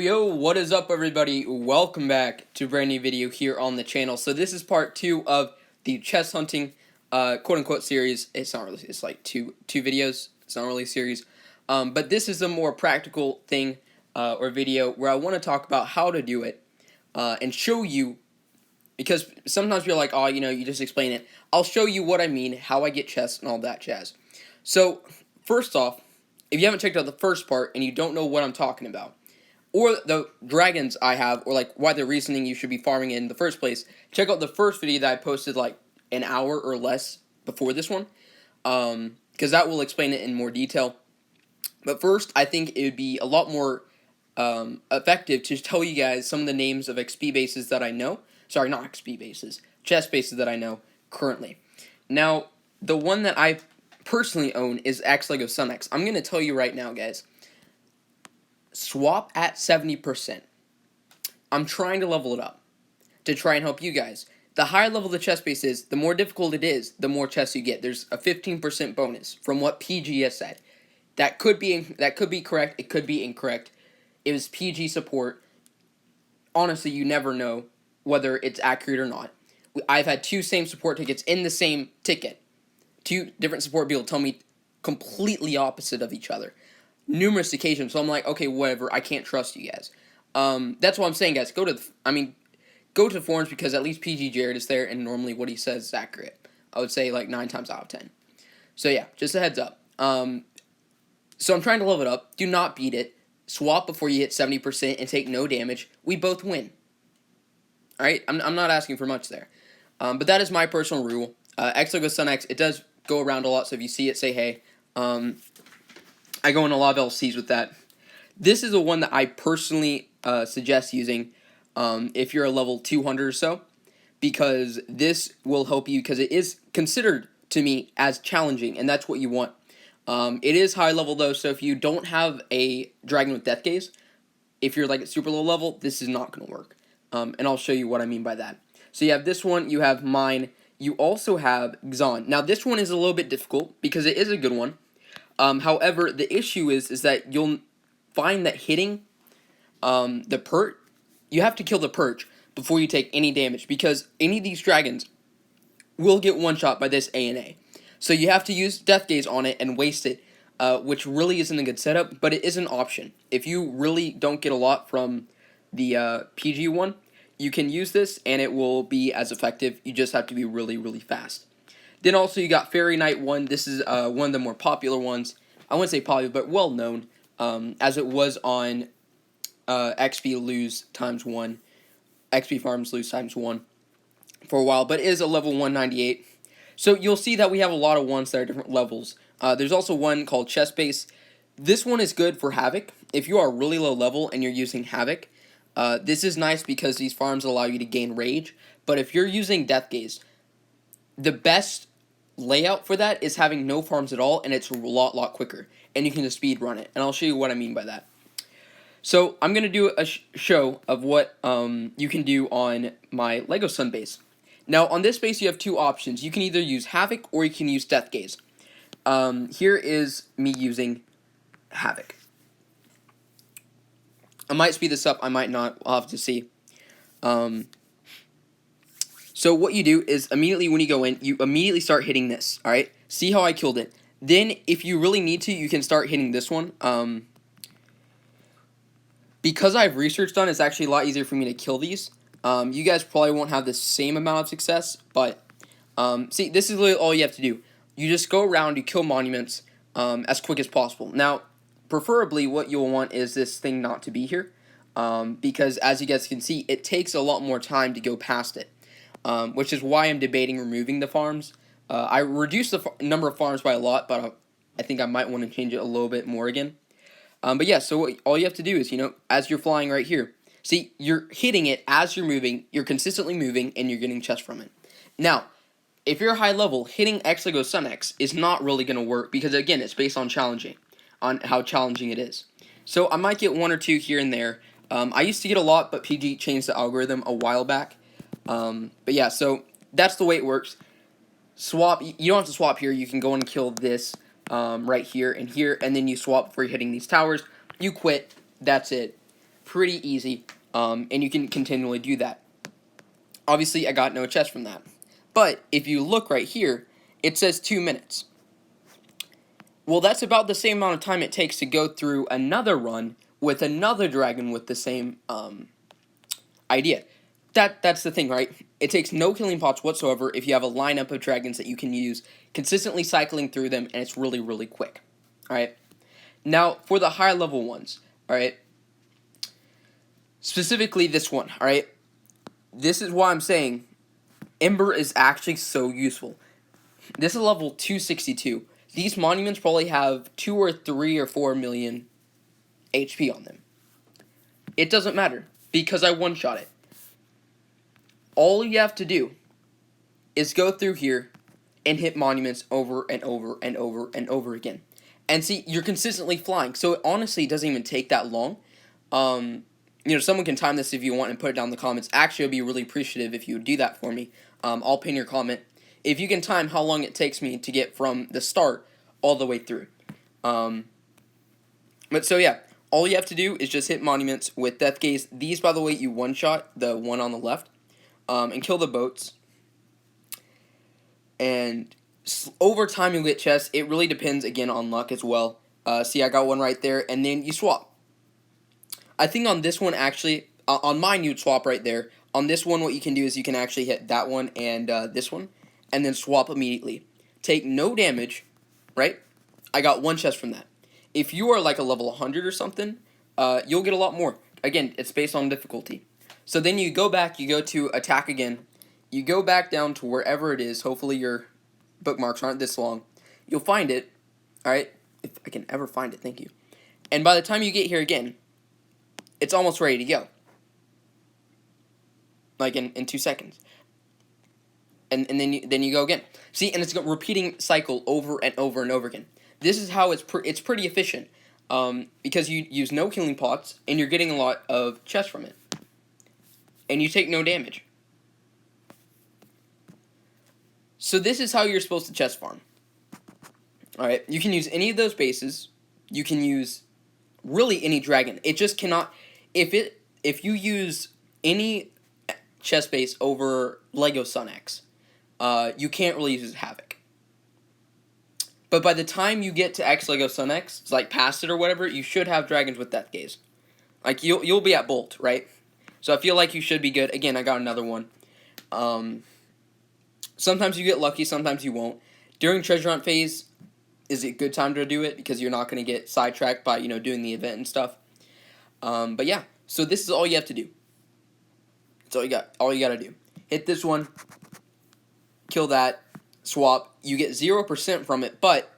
Yo, what is up everybody? Welcome back to a brand new video here on the channel. So this is part 2 of the chest hunting quote-unquote series. It's not really, it's like two videos. It's not really a series. But this is a more practical thing or video where I want to talk about how to do it and show you, because sometimes you're like, oh, you just explain it. I'll show you what I mean, how I get chests and all that jazz. So first off, if you haven't checked out the first part and you don't know what I'm talking about, or the dragons I have, or like why the reasoning you should be farming in the first place, check out the first video that I posted like an hour or less before this one, because that will explain it in more detail. But first, I think it would be a lot more effective to tell you guys some of the names of XP bases that I know. Sorry, not XP bases, chest bases that I know currently. Now, the one that I personally own is X-Lego Sun-X. I'm going to tell you right now, guys. Swap at 70%. I'm trying to level it up to try and help you guys. The higher level the chest base is, the more difficult it is, the more chests you get. There's a 15% bonus from what PG has said. That could be correct. It could be incorrect. It was PG support. Honestly, you never know whether it's accurate or not. I've had two same support tickets in the same ticket. Two different support people tell me completely opposite of each other. Numerous occasions, so I'm like, okay, whatever, I can't trust you guys. That's what I'm saying, guys. Go to the forums, because at least PG Jared is there, and normally what he says is accurate. I would say like 9 times out of 10. So yeah, just a heads up. So I'm trying to level it up. Do not beat it. Swap before you hit 70% and take no damage. We both win. Alright, I'm not asking for much there. But that is my personal rule. X-Lego Sun-X, it does go around a lot, so if you see it, say hey. I go in a lot of LCs with that. This is the one that I personally suggest using if you're a level 200 or so, because this will help you, because it is considered to me as challenging, and that's what you want. It is high level though, so if you don't have a dragon with death gaze, if you're like at super low level, this is not going to work. And I'll show you what I mean by that. So you have this one, you have mine, you also have Xon. Now this one is a little bit difficult because it is a good one. However, the issue is that you'll find that hitting the perch, you have to kill the perch before you take any damage, because any of these dragons will get one shot by this ANA. So you have to use Death Gaze on it and waste it, which really isn't a good setup, but it is an option. If you really don't get a lot from the PG one, you can use this and it will be as effective. You just have to be really, really fast. Then also you got Fairy Knight 1. This is one of the more popular ones. I wouldn't say popular, but well known, as it was on XP Lose times 1, XP Farms Lose times 1 for a while, but it is a level 198. So you'll see that we have a lot of ones that are different levels. There's also one called Chest Base. This one is good for Havoc. If you are really low level and you're using Havoc, this is nice because these farms allow you to gain Rage. But if you're using Death Gaze, the best layout for that is having no farms at all, and it's a lot quicker, and you can just speed run it, and I'll show you what I mean by that. So I'm gonna do a show of what you can do on my Lego Sun base. Now on this base you have two options. You can either use Havoc or you can use Death Gaze. Here is me using Havoc. I might speed this up, I might not, I'll have to see. So what you do is immediately when you go in, you immediately start hitting this, alright? See how I killed it. Then, if you really need to, you can start hitting this one. Because I have research done, it's actually a lot easier for me to kill these. You guys probably won't have the same amount of success, but, see, this is literally all you have to do. You just go around, you kill monuments, as quick as possible. Now, preferably what you'll want is this thing not to be here, because as you guys can see, it takes a lot more time to go past it. Which is why I'm debating removing the farms. I reduced the number of farms by a lot, but I think I might want to change it a little bit more again. But yeah, so all you have to do is, as you're flying right here, see, you're hitting it as you're moving, you're consistently moving, and you're getting chests from it. Now, if you're high level, hitting X-Lego Sun-X is not really going to work, because again, it's based on how challenging it is. So I might get one or two here and there. I used to get a lot, but PG changed the algorithm a while back. But yeah, so that's the way it works. Swap, you don't have to swap here, you can go and kill this, right here, and then you swap before you're hitting these towers, you quit, that's it. Pretty easy, and you can continually do that. Obviously, I got no chest from that. But if you look right here, it says 2 minutes. Well, that's about the same amount of time it takes to go through another run with another dragon with the same idea. That's the thing, right? It takes no killing pots whatsoever if you have a lineup of dragons that you can use, consistently cycling through them, and it's really, really quick. Alright? Now, for the higher level ones, alright? Specifically this one, alright? This is why I'm saying Ember is actually so useful. This is level 262. These monuments probably have 2 or 3 or 4 million HP on them. It doesn't matter, because I one-shot it. All you have to do is go through here and hit monuments over and over and over and over again. And see, you're consistently flying, so it honestly doesn't even take that long. Someone can time this if you want and put it down in the comments. Actually, I'd be really appreciative if you would do that for me. I'll pin your comment. If you can time how long it takes me to get from the start all the way through. But so yeah, all you have to do is just hit monuments with Death Gaze. These, by the way, you one-shot, the one on the left, and kill the boats. And over time you'll get chests. It really depends, again, on luck as well. See, I got one right there, and then you swap. I think on this one, actually, on mine you'd swap right there. On this one, what you can do is you can actually hit that one and this one, and then swap immediately. Take no damage, right? I got one chest from that. If you are like a level 100 or something, you'll get a lot more. Again, it's based on difficulty. So then you go back, you go to attack again. You go back down to wherever it is. Hopefully your bookmarks aren't this long. You'll find it, alright? If I can ever find it, thank you. And by the time you get here again, it's almost ready to go. Like in 2 seconds. And then you go again. See, and it's a repeating cycle over and over and over again. This is how it's pretty efficient. Because you use no killing pots, and you're getting a lot of chests from it. And you take no damage. So this is how you're supposed to chest farm. Alright, you can use any of those bases. You can use really any dragon. It just cannot... If you use any chest base over Lego Sun X, you can't really use Havoc. But by the time you get to X Lego Sun X, it's like past it or whatever, you should have dragons with Death Gaze. Like, you'll be at Bolt, right? So I feel like you should be good. Again, I got another one. Sometimes you get lucky, sometimes you won't. During Treasure Hunt phase is a good time to do it, because you're not going to get sidetracked by, doing the event and stuff. But yeah, so this is all you have to do. That's all you got to do. Hit this one, kill that, swap. You get 0% from it, but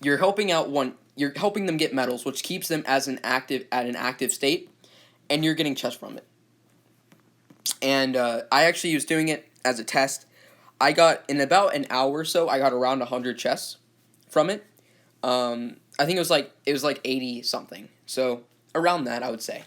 you're helping out you're helping them get medals, which keeps them as an active state, and you're getting chests from it. And I actually was doing it as a test. I got, in about an hour or so, I got around 100 chests from it. I think it was like 80 something. So around that, I would say.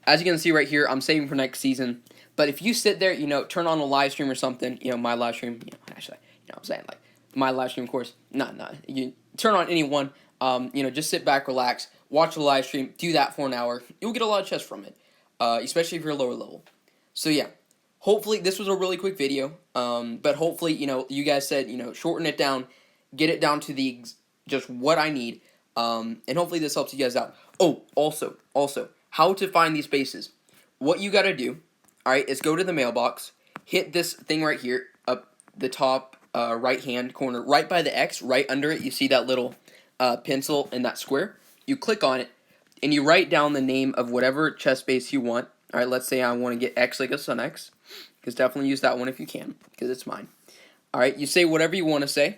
As you can see right here, I'm saving for next season. But if you sit there, turn on a live stream or something, my live stream, actually, I'm saying, like, my live stream, of course, you turn on any one, just sit back, relax, watch the live stream, do that for an hour. You'll get a lot of chests from it, especially if you're lower level. So yeah, hopefully, this was a really quick video, but hopefully, you guys said, shorten it down, get it down to just what I need, and hopefully this helps you guys out. Oh, also, how to find these bases. What you gotta do, alright, is go to the mailbox, hit this thing right here, up the top right-hand corner, right by the X, right under it, you see that little pencil in that square? You click on it, and you write down the name of whatever chest base you want. Alright, let's say I want to get X Lego Sun X, because definitely use that one if you can, because it's mine. Alright, you say whatever you want to say.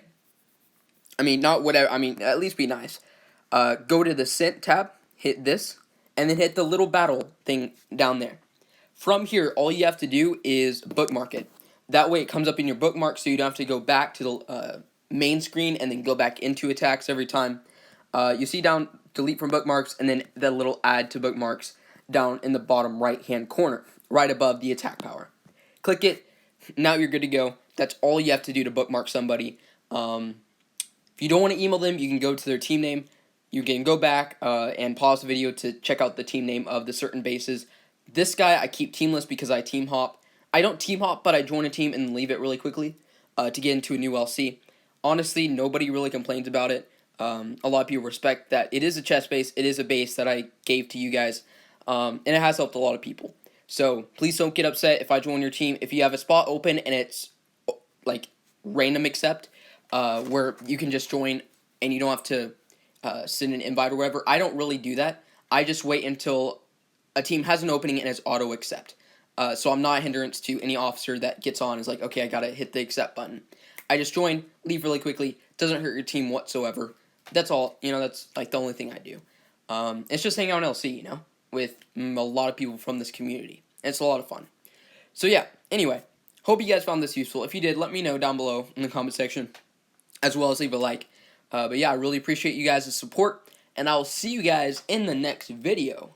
I mean, not whatever, at least be nice. Go to the Sent tab, hit this, and then hit the little battle thing down there. From here, all you have to do is bookmark it. That way it comes up in your bookmark, so you don't have to go back to the main screen and then go back into attacks every time. You see down, delete from bookmarks, and then the little add to bookmarks down in the bottom right-hand corner, right above the attack power. Click it. Now you're good to go. That's all you have to do to bookmark somebody. If you don't want to email them, you can go to their team name, you can go back and pause the video to check out the team name of the certain bases. This guy I keep teamless because I team hop. I don't team hop, but I join a team and leave it really quickly to get into a new LC. Honestly, nobody really complains about it. A lot of people respect that it is a chest base. It is a base that I gave to you guys, and it has helped a lot of people. So please don't get upset if I join your team. If you have a spot open and it's like random accept, where you can just join and you don't have to send an invite or whatever, I don't really do that. I just wait until a team has an opening and it's auto accept. So I'm not a hindrance to any officer that gets on and is like, okay, I gotta hit the accept button. I just join, leave really quickly. Doesn't hurt your team whatsoever. That's all. That's like the only thing I do. It's just hang out on LC, with a lot of people from this community. It's a lot of fun. So yeah, anyway, hope you guys found this useful. If you did, let me know down below in the comment section, as well as leave a like. But yeah, I really appreciate you guys' support, and I will see you guys in the next video.